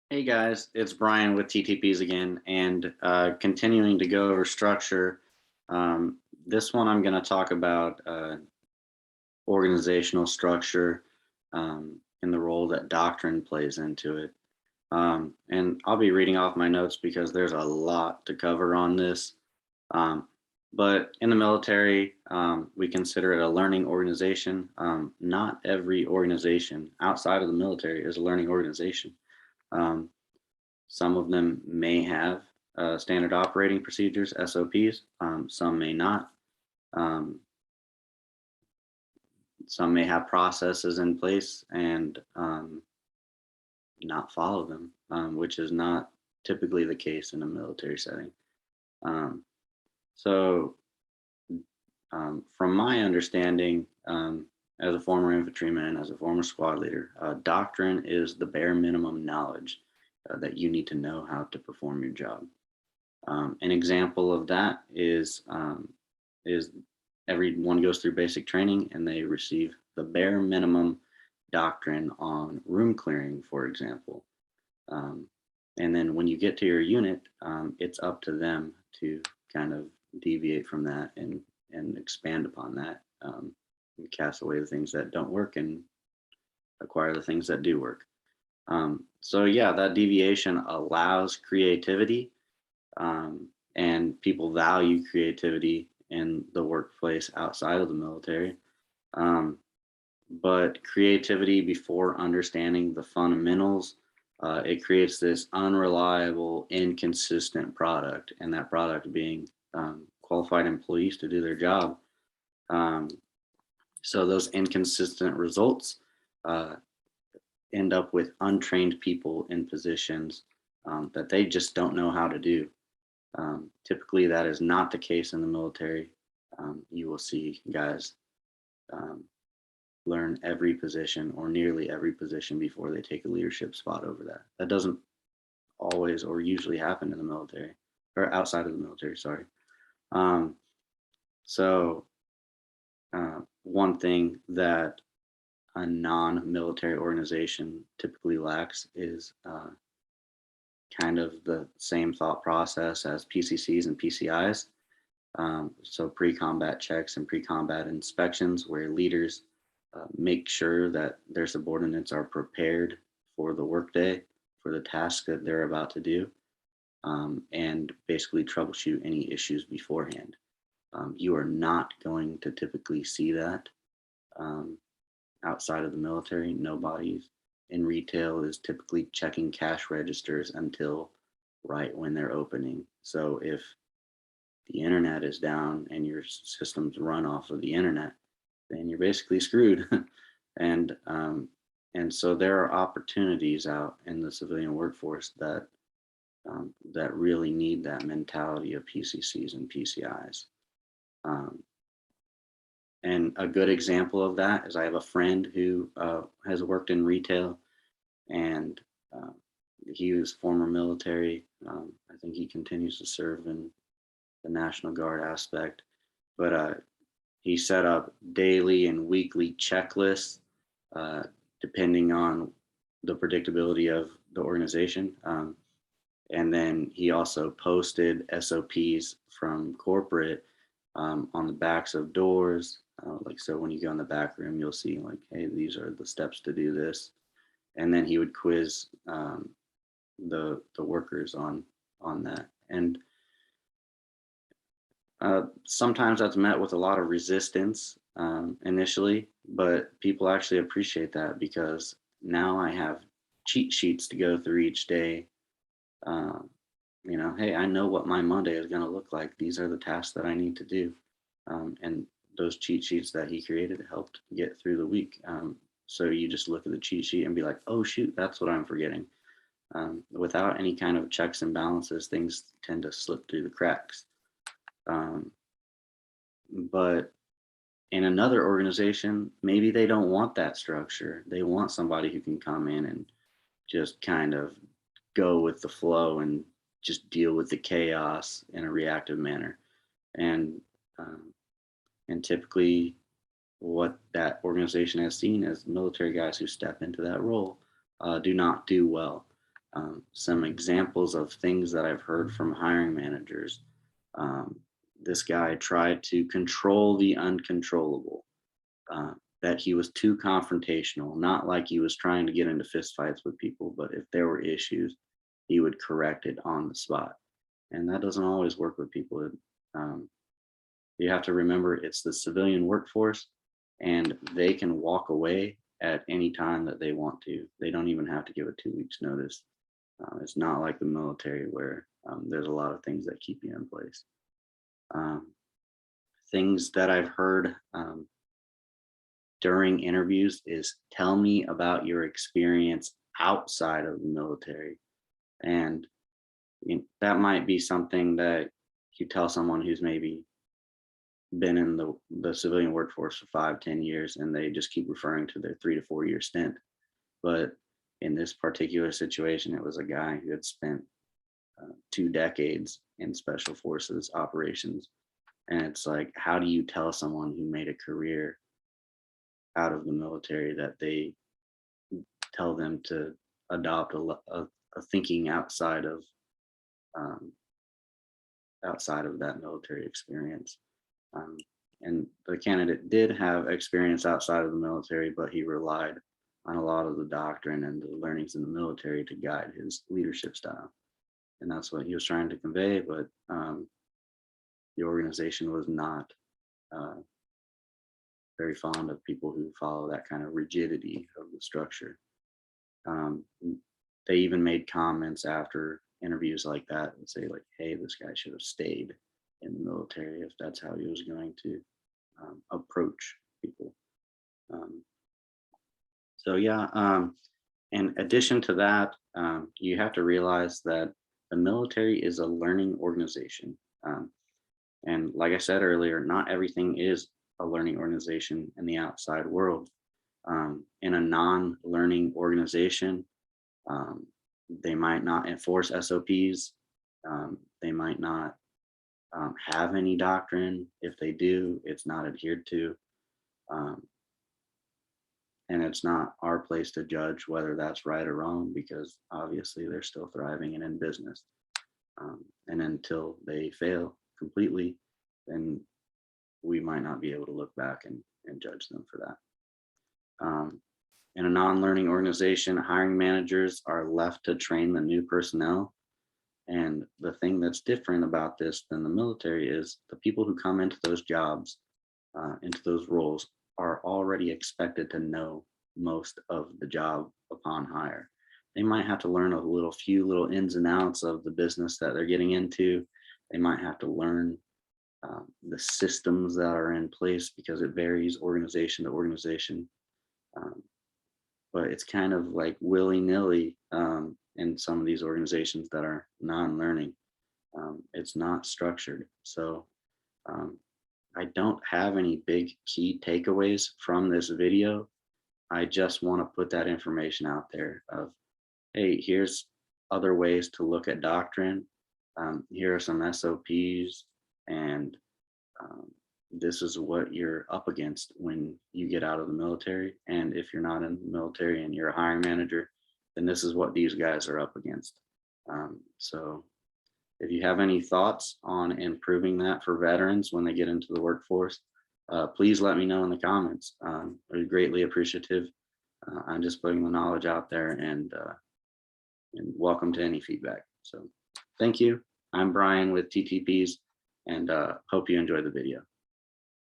Hey guys, it's Brian with TTPs again, and continuing to go over structure. This one I'm going to talk about organizational structure and the role that doctrine plays into it. And I'll be reading off my notes because there's a lot to cover on this. Um, but in the military, we consider it a learning organization. Not every organization outside of the military is a learning organization. Um, some of them may have standard operating procedures, SOPs. Some may not. Um, some may have processes in place and not follow them, which is not typically the case in a military setting. Um, so, from my understanding, as a former infantryman, as a former squad leader, doctrine is the bare minimum knowledge that you need to know how to perform your job. An example of that is everyone goes through basic training and they receive the bare minimum doctrine on room clearing, for example. Um, and then when you get to your unit, it's up to them to kind of deviate from that and expand upon that, and cast away the things that don't work and acquire the things that do work. So yeah, that deviation allows creativity, and people value creativity in the workplace outside of the military. Um, but creativity before understanding the fundamentals, it creates this unreliable, inconsistent product, and that product being qualified employees to do their job. Um, so those inconsistent results uh, end up with untrained people in positions that they just don't know how to do. Typically, that is not the case in the military. You will see guys um, learn every position or nearly every position before they take a leadership spot over that. That doesn't always or usually happen in the military or outside of the military, sorry. Um, so, one thing that a non military organization typically lacks is kind of the same thought process as PCCs and PCIs. So pre-combat checks and pre-combat inspections, where leaders make sure that their subordinates are prepared for the workday, for the task that they're about to do, and basically troubleshoot any issues beforehand. You are not going to typically see that um, outside of the military. Nobody's in retail is typically checking cash registers until right when they're opening. So if the internet is down and your systems run off of the internet, then you're basically screwed. and and so there are opportunities out in the civilian workforce that really need that mentality of PCCs and PCIs. Um, and a good example of that is I have a friend who has worked in retail, and uh, he was former military. I think he continues to serve in the National Guard aspect, but he set up daily and weekly checklists uh, depending on the predictability of the organization. And then he also posted SOPs from corporate on the backs of doors. Like, so when you go in the back room, you'll see like, hey, these are the steps to do this. And then he would quiz the workers on that. And sometimes that's met with a lot of resistance initially, but people actually appreciate that because now I have cheat sheets to go through each day. Um, hey, I know what my Monday is going to look like. These are the tasks that I need to do. And those cheat sheets that he created helped get through the week. So you just look at the cheat sheet and be like, oh, shoot, that's what I'm forgetting. Without any kind of checks and balances, things tend to slip through the cracks. Um, but in another organization, maybe they don't want that structure. They want somebody who can come in and just kind of go with the flow and just deal with the chaos in a reactive manner. And um, and typically, what that organization has seen as military guys who step into that role do not do well. Some examples of things that I've heard from hiring managers. Um, this guy tried to control the uncontrollable, that he was too confrontational, not like he was trying to get into fistfights with people, but if there were issues, he would correct it on the spot. And that doesn't always work with people. Um, you have to remember it's the civilian workforce, and they can walk away at any time that they want to. They don't even have to give a 2 weeks notice. It's not like the military where there's a lot of things that keep you in place. Um, Things that I've heard during interviews is tell me about your experience outside of the military. And that might be something that you tell someone who's maybe been in the civilian workforce for 5, 10 years, and they just keep referring to their 3 to 4 year stint. But in this particular situation, it was a guy who had spent 2 decades in special forces operations. And it's like, how do you tell someone who made a career out of the military that they tell them to adopt a thinking um, outside of that military experience? Um, and the candidate did have experience outside of the military, but he relied on a lot of the doctrine and the learnings in the military to guide his leadership style. And that's what he was trying to convey. But the organization was not uh, very fond of people who follow that kind of rigidity of the structure. Um, they even made comments after interviews like that and say like, "Hey, this guy should have stayed in the military if that's how he was going to approach people." Um, so yeah, in addition to that, you have to realize that the military is a learning organization. And like I said earlier, not everything is a learning organization in the outside world. In a non-learning organization, um, they might not enforce SOPs. They might not have any doctrine. If they do, it's not adhered to. Um, and it's not our place to judge whether that's right or wrong, because obviously they're still thriving and in business. And until they fail completely, then we might not be able to look back and judge them for that. In a non-learning organization, hiring managers are left to train the new personnel. And the thing that's different about this than the military is the people who come into those jobs, into those roles, are already expected to know most of the job upon hire. They might have to learn few little ins and outs of the business that they're getting into. They might have to learn the systems that are in place, because it varies organization to organization. Um, but it's kind of like willy-nilly in some of these organizations that are non-learning. It's not structured. So um, I don't have any big key takeaways from this video. I just want to put that information out there of, hey, here's other ways to look at doctrine. Here are some SOPs, and um, this is what you're up against when you get out of the military. And if you're not in the military and you're a hiring manager, then this is what these guys are up against. So if you have any thoughts on improving that for veterans when they get into the workforce, please let me know in the comments. I'd be greatly appreciative. I'm just putting the knowledge out there, and welcome to any feedback. So thank you. I'm Brian with TTPs, and hope you enjoy the video.